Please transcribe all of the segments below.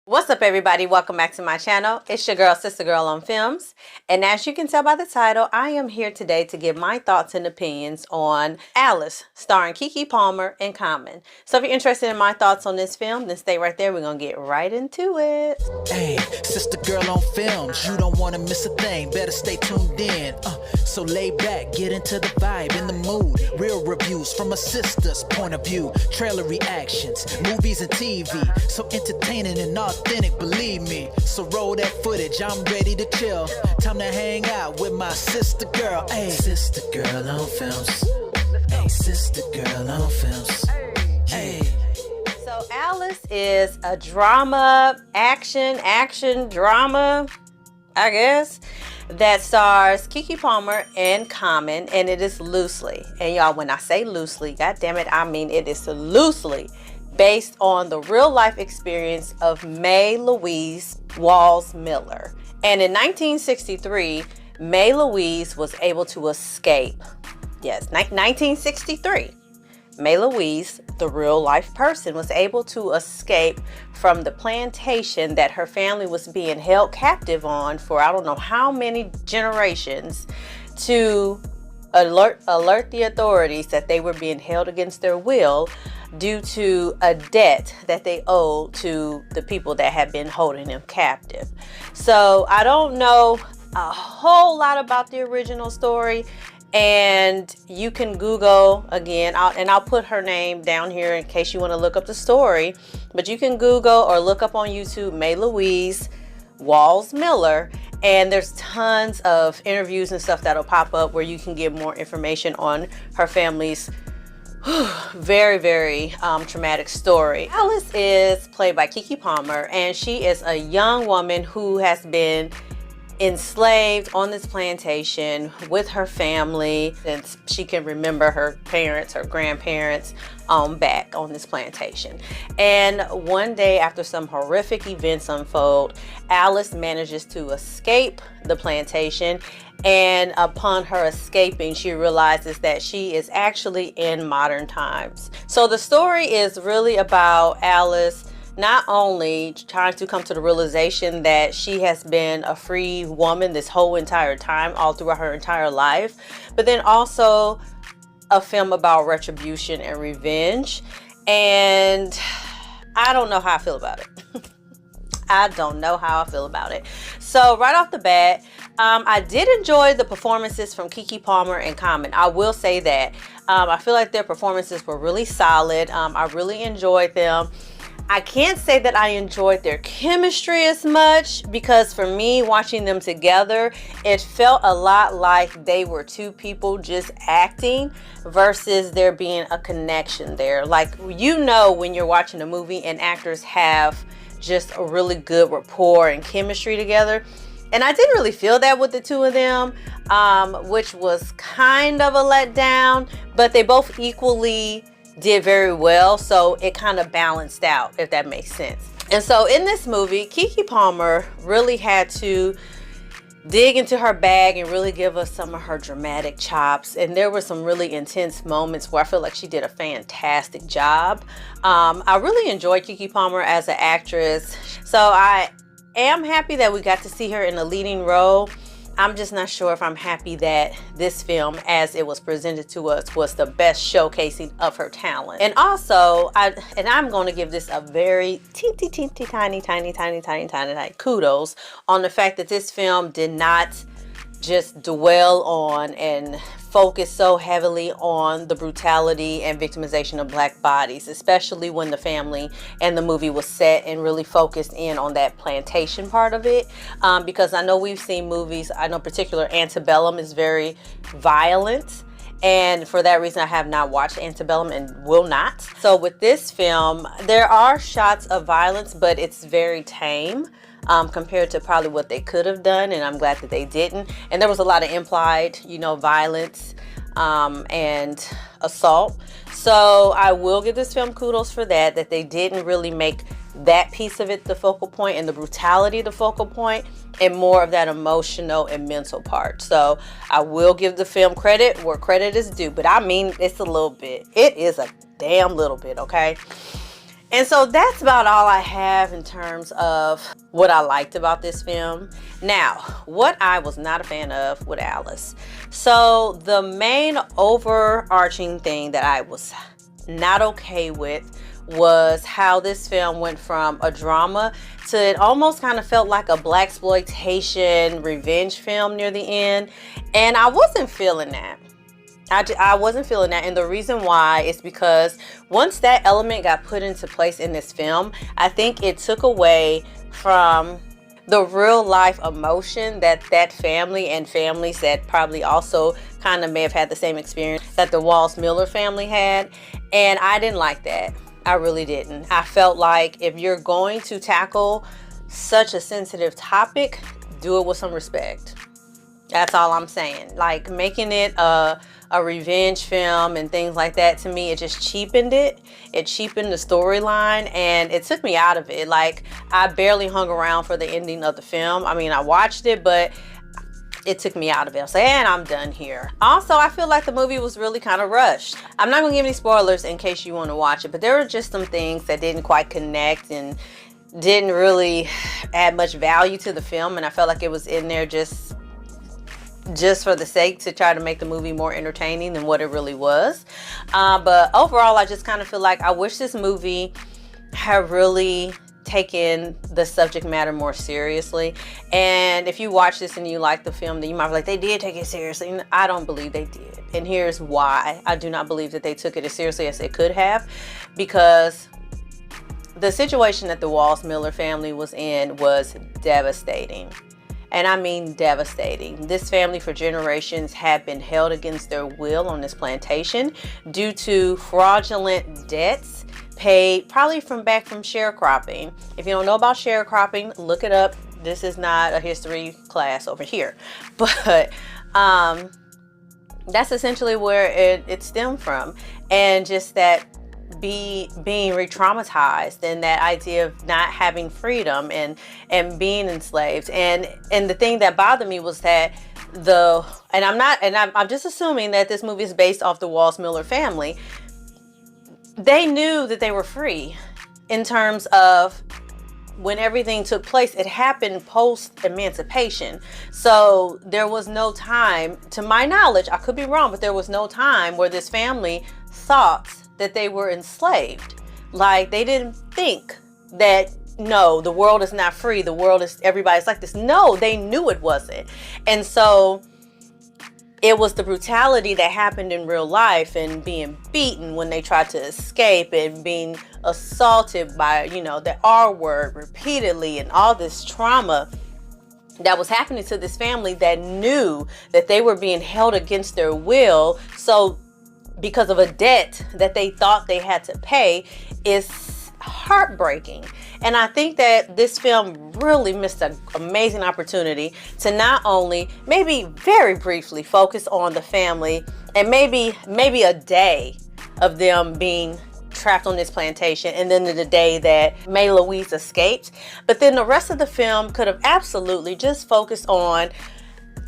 What's up, everybody? Welcome back to my channel. It's your girl, Sister Girl on Films. And as you can tell by the title, I am here today to give my thoughts and opinions on Alice, starring Keke Palmer and Common. So if you're interested in my thoughts on this film, then stay right there. We're going to get right into it. Hey, Sister Girl on Films, you don't want to miss a thing. Better stay tuned in. So lay back, get into the vibe, in the mood. Real reviews from a sister's point of view. Trailer reactions, movies and TV. So entertaining and authentic, believe me. So roll that footage, I'm ready to chill. Time to hang out with my sister girl. Hey, Sister Girl on Films. Hey, Sister Girl on Films. Hey. So Alice is a drama, action drama, I guess, that stars Keke Palmer and Common, and it is loosely, and y'all, when I say loosely, god damn it, I mean it is loosely based on the real life experience of Mae Louise Walls Miller. And in 1963, Mae Louise was able to escape. Yes, 1963. Mae Louise, the real life person, was able to escape from the plantation that her family was being held captive on for I don't know how many generations, to alert the authorities that they were being held against their will due to a debt that they owed to the people that had been holding them captive. So I don't know a whole lot about the original story, and you can Google again, I'll put her name down here in case you want to look up the story, but you can Google or look up on YouTube Mae Louise Walls Miller, and there's tons of interviews and stuff that'll pop up where you can get more information on her family's very traumatic story. Alice is played by Keke Palmer, and she is a young woman who has been enslaved on this plantation with her family since she can remember her parents, her grandparents back on this plantation. And one day, after some horrific events unfold, Alice manages to escape the plantation, and upon her escaping, she realizes that she is actually in modern times. So the story is really about Alice not only trying to come to the realization that she has been a free woman this whole entire time, all throughout her entire life, but then also a film about retribution and revenge. And I don't know how I feel about it. I don't know how I feel about it. So right off the bat, I did enjoy the performances from Keke Palmer and Common. I will say that. I feel like their performances were really solid. I really enjoyed them. I can't say that I enjoyed their chemistry as much, because for me, watching them together, it felt a lot like they were two people just acting versus there being a connection there. Like, you know, when you're watching a movie and actors have just a really good rapport and chemistry together. And I didn't really feel that with the two of them, which was kind of a letdown, but they both equally did very well, so it kind of balanced out, if that makes sense. And so in this movie, Keke Palmer really had to dig into her bag and really give us some of her dramatic chops, and there were some really intense moments where I feel like she did a fantastic job. I really enjoyed Keke Palmer as an actress, so I am happy that we got to see her in a leading role. I'm just not sure if I'm happy that this film, as it was presented to us, was the best showcasing of her talent. And also, I'm going to give this a very tiny kudos on the fact that this film did not just dwell on and focus so heavily on the brutality and victimization of Black bodies, especially when the family and the movie was set and really focused in on that plantation part of it. Because I know we've seen movies, I know particular Antebellum is very violent, and for that reason I have not watched Antebellum and will not. So with this film, there are shots of violence, but it's very tame compared to probably what they could have done, and I'm glad that they didn't. And there was a lot of implied, violence and assault. So I will give this film kudos for that they didn't really make that piece of it the focal point and the brutality the focal point, and more of that emotional and mental part. So I will give the film credit where credit is due, but I mean, it's a little bit. It is a damn little bit, okay? And so that's about all I have in terms of what I liked about this film. Now, what I was not a fan of with Alice. So the main overarching thing that I was not okay with was how this film went from a drama to it almost kind of felt like a blaxploitation revenge film near the end. And I wasn't feeling that. I wasn't feeling that, and the reason why is because once that element got put into place in this film, I think it took away from the real life emotion that that family and families that probably also kind of may have had the same experience that the Walls-Miller family had, and I didn't like that. I really didn't. I felt like if you're going to tackle such a sensitive topic, do it with some respect. That's all I'm saying. Like, making it a revenge film and things like that, to me, it just cheapened it. It cheapened the storyline, and it took me out of it. Like, I barely hung around for the ending of the film. I mean, I watched it, but it took me out of it. I was like, and I'm done here. Also, I feel like the movie was really kind of rushed. I'm not gonna give any spoilers in case you want to watch it, but there were just some things that didn't quite connect and didn't really add much value to the film, and I felt like it was in there just for the sake to try to make the movie more entertaining than what it really was. But overall, I just kind of feel like I wish this movie had really taken the subject matter more seriously. And if you watch this and you like the film, then you might be like, they did take it seriously. And I don't believe they did. And here's why. I do not believe that they took it as seriously as they could have, because the situation that the Walls-Miller family was in was devastating. And I mean devastating. This family for generations had been held against their will on this plantation due to fraudulent debts paid probably from sharecropping. If you don't know about sharecropping, look it up. This is not a history class over here. But that's essentially where it stemmed from. And just that being re-traumatized, and that idea of not having freedom and being enslaved, and the thing that bothered me was that I'm just assuming that this movie is based off the Walls-Miller family. They knew that they were free in terms of when everything took place. It happened post-emancipation, so there was no time, to my knowledge, I could be wrong, but there was no time where this family thought that they were enslaved. Like, they didn't think that, no, the world is not free, the world is, everybody's like this. No, they knew it wasn't. And so it was the brutality that happened in real life, and being beaten when they tried to escape, and being assaulted by, the R word repeatedly, and all this trauma that was happening to this family that knew that they were being held against their will. So because of a debt that they thought they had to pay, is heartbreaking. And I think that this film really missed an amazing opportunity to not only maybe very briefly focus on the family, and maybe a day of them being trapped on this plantation, and then the day that May Louise escaped, but then the rest of the film could have absolutely just focused on,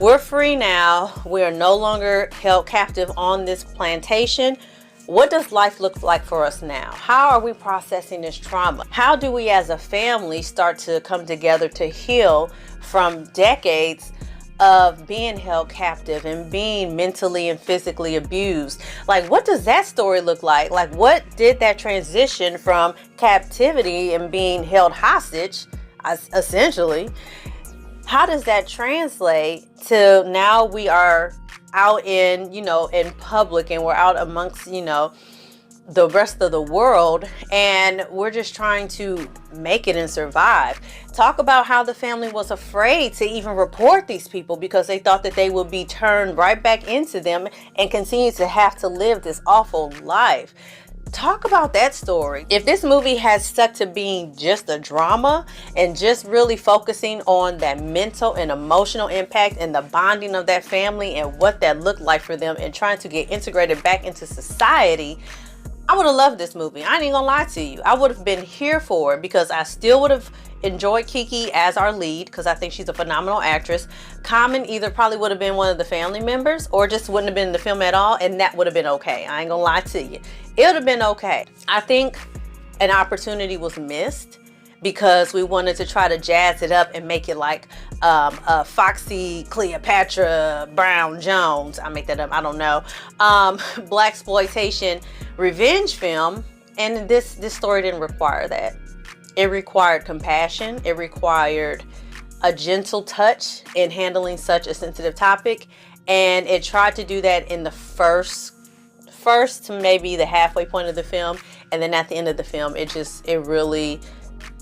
we're free now. We are no longer held captive on this plantation. What does life look like for us now? How are we processing this trauma? How do we as a family start to come together to heal from decades of being held captive and being mentally and physically abused? Like, what does that story look like? Like, what did that transition from captivity and being held hostage, essentially, how does that translate to now we are out in, in public, and we're out amongst, the rest of the world, and we're just trying to make it and survive. Talk about how the family was afraid to even report these people because they thought that they would be turned right back into them and continue to have to live this awful life. Talk about that story. If this movie has stuck to being just a drama and just really focusing on that mental and emotional impact and the bonding of that family and what that looked like for them and trying to get integrated back into society, I would have loved this movie. I ain't gonna lie to you. I would have been here for it, because I still would have enjoyed Kiki as our lead, because I think she's a phenomenal actress. Common either probably would have been one of the family members or just wouldn't have been in the film at all, and that would have been okay. I ain't gonna lie to you. It would have been okay. I think an opportunity was missed because we wanted to try to jazz it up and make it like a Foxy Cleopatra Brown Jones. I make that up, I don't know. Blaxploitation revenge film, and this story didn't require that. It required compassion. It required a gentle touch in handling such a sensitive topic, and it tried to do that in the first to maybe the halfway point of the film, and then at the end of the film it really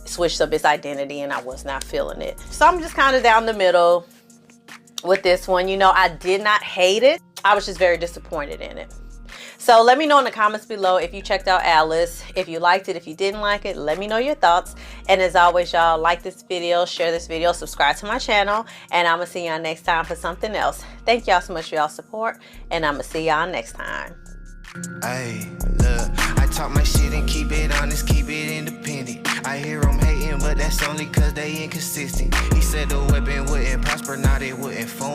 switched up its identity, and I was not feeling it. So I'm just kind of down the middle with this one. You know, I did not hate it, I was just very disappointed in it. So let me know in the comments below if you checked out Alice, if you liked it, if you didn't like it, let me know your thoughts. And as always, y'all, like this video, share this video, subscribe to my channel, and I'm gonna see y'all next time for something else. Thank y'all so much for y'all support, and I'm gonna see y'all next time. Hey, look, I talk my shit and keep it honest, keep it independent. I hear them hating, but that's only cause they inconsistent. He said the weapon wouldn't prosper, now they wouldn't phone.